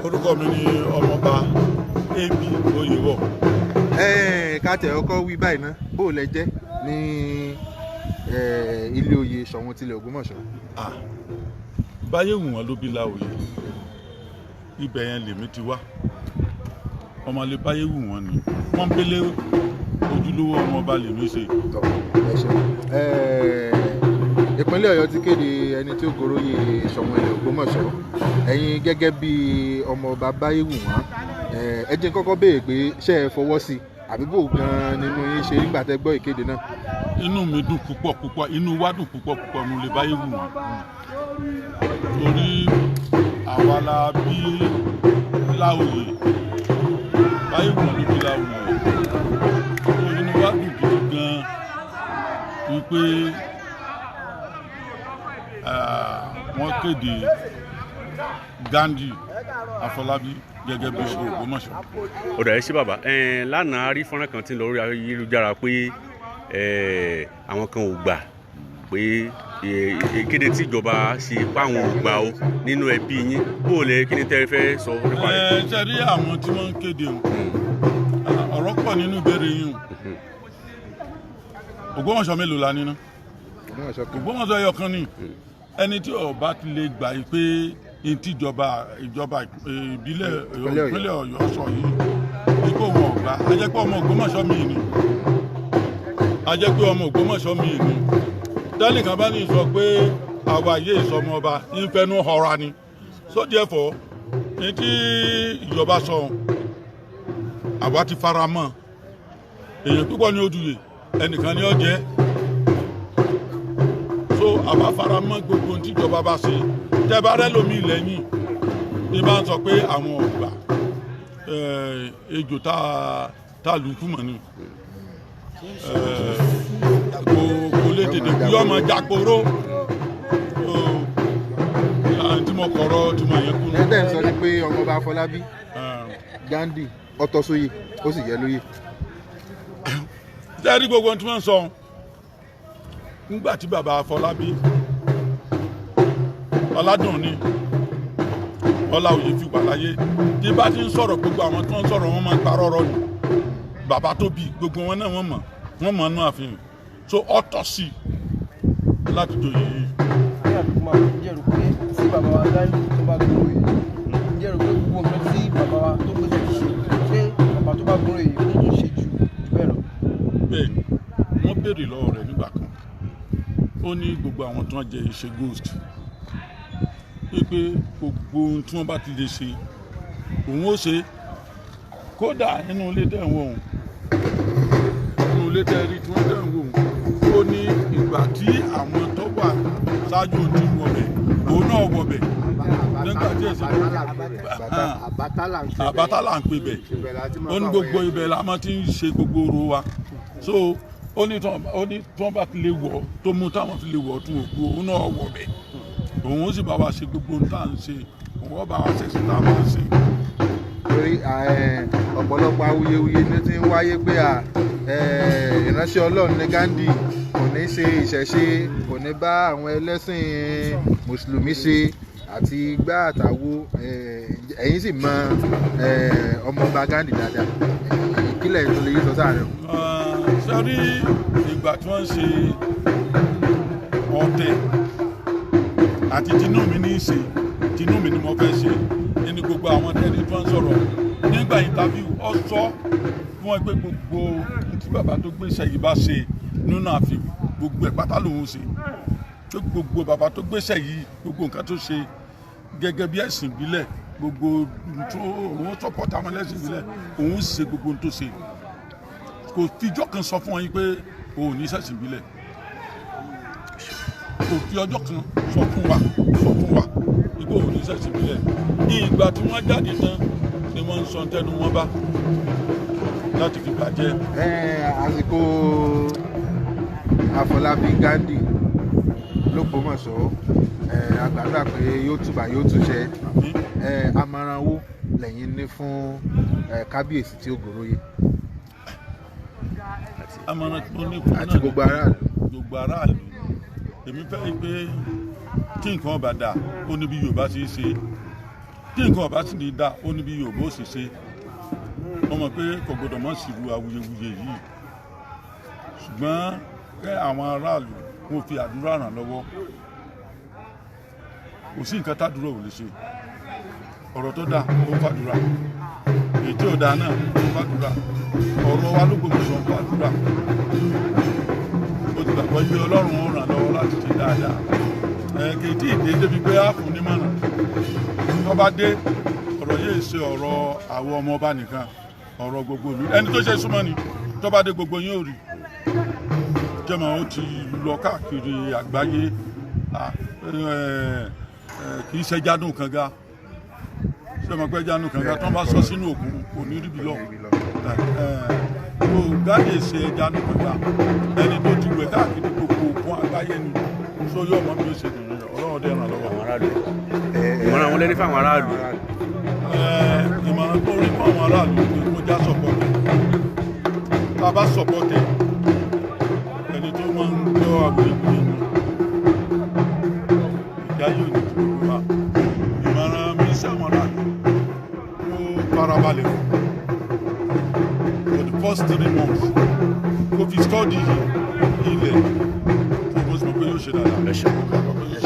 Orúkọ mi ni ọmọọba Ebi Oyèwọ̀. Káàtẹ̀ ọkọ̀ wí báyìí ná bó lẹ jẹ́ ní ilé oyè Ṣọ̀ún tilẹ̀ Ògbómọ̀ṣọ́. Báyé wù wọ́n ló bí láòyè, ibẹ̀ yẹn lèmi ti wá. Ọmọlé báyé wù wọ́n ni wọ́n bélé ojúlówó ọmọọba lèmi ṣe. Ìpínlẹ̀ Ọ̀yọ́ ti kéde ẹni tí ó goróyè Ṣọ̀ún ilẹ̀ Ògbómọ̀ṣọ́. Ẹ̀yin gẹ́gẹ́ bí ọmọọba báyé wù wọ́n, ẹ jẹ́ kọ́kọ́ béèrè pé ṣé ẹ fọwọ́ sí àbí bò gan-an nínú yín ṣe nígbà tẹ́ gbọ́ ìkéde náà. Inú mi dùn púpọ̀ púpọ̀, inú wa dùn púpọ̀ púpọ̀ mo lè báyé wù wọ́n. Torí àwa la bí láòyè, báyé wù wọ́n ló bí láòyè. Inú wa dùn gidi gan-an wípé wọ́n kéde Ghandi Afọlábí gẹ́gẹ́ bí Iforo Ògbómọ̀ṣọ́. Ó dà ẹ́ sí bàbá lánàá rí fọ́nrán kan tí ń lọ orí ayélujára pé àwọn kan ò gbà pé ìkéde tí ìjọba ṣe páwọn ò gbà ó nínú ẹbí yín bó o lẹ kí ni tẹ́ fẹ́ sọ nípa rẹ̀. Ṣe rí àwọn tí wọ́n ń kéde ọ̀rọ̀ pọ̀ nínú ìbéèrè yìí. Ògbómọ̀ṣọ́ mélòó la nínú? Ògbómọ̀ṣọ́ ẹyọ kan ni. Ẹni tí ọba ti lè gbà yìí pé ìtì ìjọba ìbílẹ̀ ìpínlẹ̀ Ọ̀yọ́ sọ yìí ipò wọn ọ̀gbà a jẹ́ pé ọmọ Ògbómọ̀ṣọ́ mi ni tẹ́nìkan bá ní sọ pé àwa yé ìsọmọ ọba ìfẹnu ọ̀ra ni so therefore ní tí ìjọba sọ àwa ti fara mọ́ èèyàn púpọ̀ ní ojúyè ẹnìkan ní ọ̀jẹ́ so àwa fara mọ́ gbogbo tí ìjọba bá ṣe tẹ́ bá rẹ́ lómi lẹ́yìn ní bá ń sọ pé àwọn ọ̀gbà ejò tá lù kú mọ̀ ni kò lè tètè kú yọmọ jàporó tí mo kọ̀rọ̀ tí mo yẹ kú. ẹ̀ẹ́dẹ̀ ń sọ ni pé ọmọọba Afọlábí Ghandi ọtọ́ sóyè ó sì yẹ lóyè. sẹ́ẹ̀rí gbogbo tí wọ́n ń sọ nígbà tí bàbá Afọlábí Ọládùnní Ọláoyè fi wà láyé tí bá ti ń sọ̀rọ̀ gbogbo àwọn tí wọ́n ń sọ̀rọ̀ wọn máa ń parọ́ ọ̀rọ̀ ni bàbá tó bí gbogbo wọn náà wọ́n mọ̀ nínú àfihàn so ọ̀tọ̀ sí láti joyè yìí. ǹjẹ́ rò pé tí bàbá wa Ghandi tó bá gbòòrò yìí ǹjẹ́ rò pé gbogbo nǹkan tí bàbá wa tó gbèsè ti ṣe ṣé bàbá tó bá gbòòrò yìí ó tún ṣe jù bẹ́ẹ̀ lọ. bẹ́ẹ̀ni wọ́n béèrè lọ́wọ́ rẹ̀ nígbà kan ó ní gbogbo àwọn tí wọ́n jẹ ìṣe ghost pé gbogbo ohun tí wọ́n bá ti lè ṣe òun ó ṣe kódà nínú ilé tẹ̀ ń wò ó nínú ilé tẹ̀ rí tí wọ́n tẹ̀ ń wò ó ní ìgbà tí àwọn tó wà ṣáájú ojú wọ̀bẹ̀ òun náà wọ̀bẹ̀ nígbà tí èsì àbátá là ń pè bẹ̀ ó ní gbogbo ibẹ̀ la máa ti ń ṣe gbogbo oro wa so ó ní tí wọ́n bá ti lè wọ̀ tó mú táwọn ti lè wọ̀ tún òkú òun náà wọ̀bẹ̀ òun ó sì bá wa ṣe gbogbo ohun tá à ń ṣe òun ó bá wa ṣe sí tá a máa ṣe. Torí ọ̀pọ̀lọpọ̀ awuyewuye ní ti ń wáyé pé ìránṣẹ́ Ọlọ́run ní Ghandi kò ní ṣe ìṣẹ̀ṣe kò ní bá àwọn ẹlẹ́sìn mùsùlùmí ṣe àti gbá àtàwo ẹ̀yin sì mọ ọmọọba Ghandi dáadáa ìkílẹ̀ tó lè yí sọ sáà rẹ̀. sọ́rí ìgbà tí wọ́n ń ṣe ọ̀tẹ̀ àti tinú mi ní í ṣe tinú mi ni mo fẹ́ ṣe ní gbogbo àwọn tẹ́lẹ̀ tí wọ́n ń sọ̀rọ̀ nígbà interview ọ sọ fún wọn pé gbogbo tí bàbá tó gbéṣẹ́ yìí bá ṣe nínú àfihàn gbogbo ẹ̀ pátá lòun ṣe pé gbogbo bàbá tó gbéṣẹ́ yìí gbogbo nǹkan tó ṣe gẹ́gẹ́ bí ẹ̀sìn ìbílẹ̀ gbogbo òun sọ́pọ̀tà àwọn ẹlẹ́sìn ìbílẹ̀ òun ṣe gbogbo ohun tó ṣe kò fijọ́ kan sọ fún wọn yín pé òun ní ṣẹ̀sìn ìbílẹ̀ kò fi ọjọ́ kan sọ fún wa ipò òun ní ṣẹ̀sìn ìbílẹ̀ ní ìgbà tí wọ́n jáde tán ni wọ́n ń sọ tẹnu wọn bá láti fi bàjẹ́. àsìkò Afọlábí Ghandi l'Ógbómọ̀ṣọ́ àgbàdúrà pé yóò túbà yóò túṣẹ àmọ̀ràn wo lẹ́yìn ní fún kábíyèsí tí ó goróyè. àmọ̀ràn tí mo ní fún náà àti gbogbo aráàlú èmi fẹ́ pé kí nǹkan ọba dà ó níbi Yorùbá ṣe é ṣe tí nǹkan ọ̀bá sì ní dá ó níbi Yorùbá ó sì ṣe wọ́n mọ̀ pé kò gbọdọ̀ mọ̀ sí irú awuyewuye yìí ṣùgbọ́n kẹ́ àwọn aráàlú wọn fi àdúrà ràn lọ́wọ́ kò sí nǹkan tádúrà ò lè ṣe ọ̀rọ̀ tó dáa ó fàdúrà èyí tí ò dáa náà ó fàdúrà ọ̀rọ̀ wa ló gbogbo sọ fàdúrà ó ti gbàgbọ́ yé Ọlọ́run ó ràn lọ́wọ́ láti ṣe dáadáa kèétí ìdè débi pé á fún nímọ̀ràn tó bá dé ọ̀rọ̀ yìí ṣe ọ̀rọ̀ àwọn ọmọ ọba nìkan ọ̀rọ̀ gbogbo ìlú ẹni tó ṣe súnmọ́ ni tó bá dé gbogbo yín ò rí jẹ́mọ̀ ó ti lọ káàkiri àgbáyé kì í ṣe jádùn kànga ṣé ọmọ pẹ́ jádùn kànga tó ń bá sọ sínú òkun kò ní ríbi lọ kò Ghandi ṣe jádùn kànga ẹni tó ti wẹ̀ káàkiri gbogbo òkun àgbáyé ni sóyún ọmọ bí ó ṣe dùn Ọlọ́run dẹ̀ ràn lọ́wọ́. ìmọ̀ràn àwọn lẹ́ni fáwọn aráàlú. ìmọ̀ràn tó rí fún àwọn aráàlú pé kó já sọ̀pọ̀tẹ̀ tá a bá sọ̀pọ̀tẹ̀ ẹni tó máa ń gbọ́ àgbègbè ìjà yóò ní gbogbo wa ìmọ̀ràn mi sáwọn aráàlú kó farabalẹ̀ for the first 3 months kó fi study ilẹ̀ tó mọ̀ sí pé yóò ṣe dáadáa.